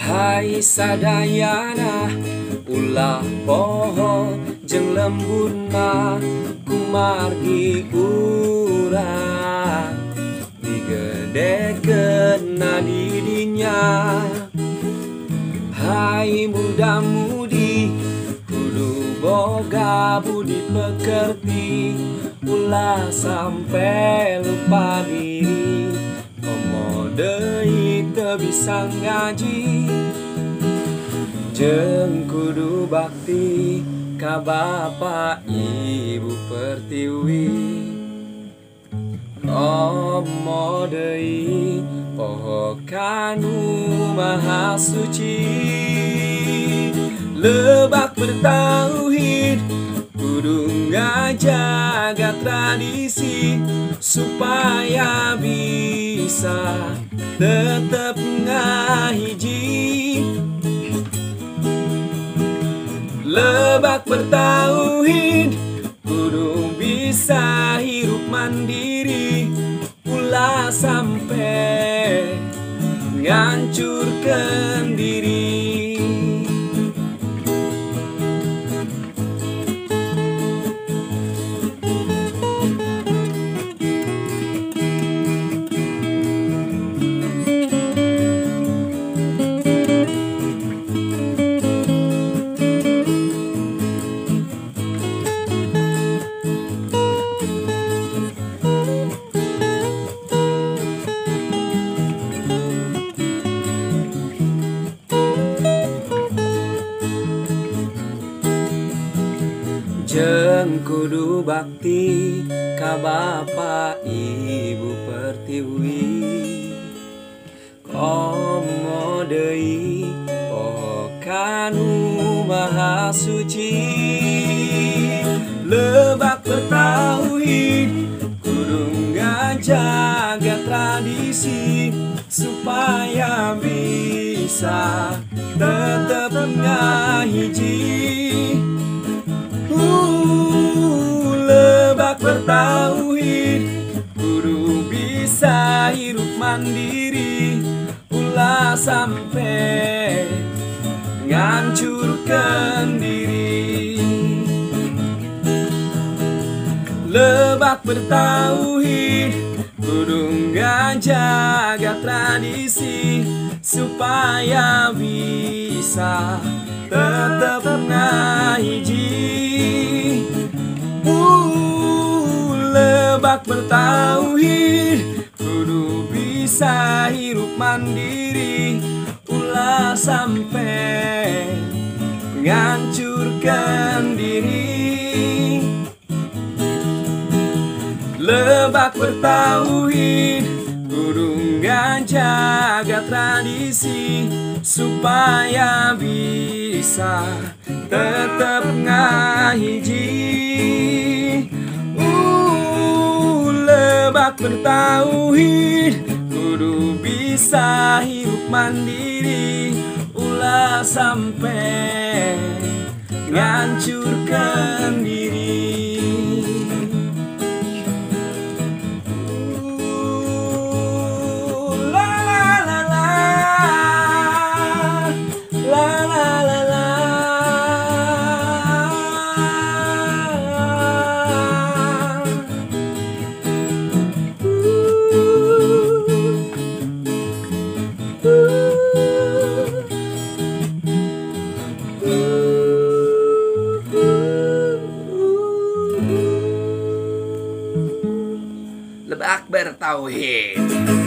Hai sadayana ulah poho jeung lembutna kumargi urang digedekeun didinya. Hai muda-mudi kudu boga budi pekerti ulah sampai lupa diri komo deui teu bisa ngaji jeung kudu bakti ka bapa ibu pertiwi. Komo deui poho kanu maha suci lebak bertauhid kudu ngajaga tradisi supaya bisa tetep ngahiji. Lebak bertauhid kudu bisa hirup mandiri ulah sampai ngancurkeun diri. Jeung kudu bakti ka bapa ibu pertiwi. Komo deui poho kanu maha suci lebak bertauhid kudu ngajaga tradisi supaya bisa tetep ngahiji. Lebak bertauhid kudu bisa hirup mandiri ulah sampai ngancurkeun diri. Lebak bertauhid kudu ngajaga tradisi supaya bisa tetep ngahiji. Lebak bertauhid kudu bisa hirup mandiri ulah sampai ngancurkeun diri. Lebak bertauhid kudu ngajaga tradisi supaya bisa tetep ngahiji. Lebak bertauhid kudu bisa hirup mandiri ulah sampai ngancurkeun diri. Lebak bertauhid.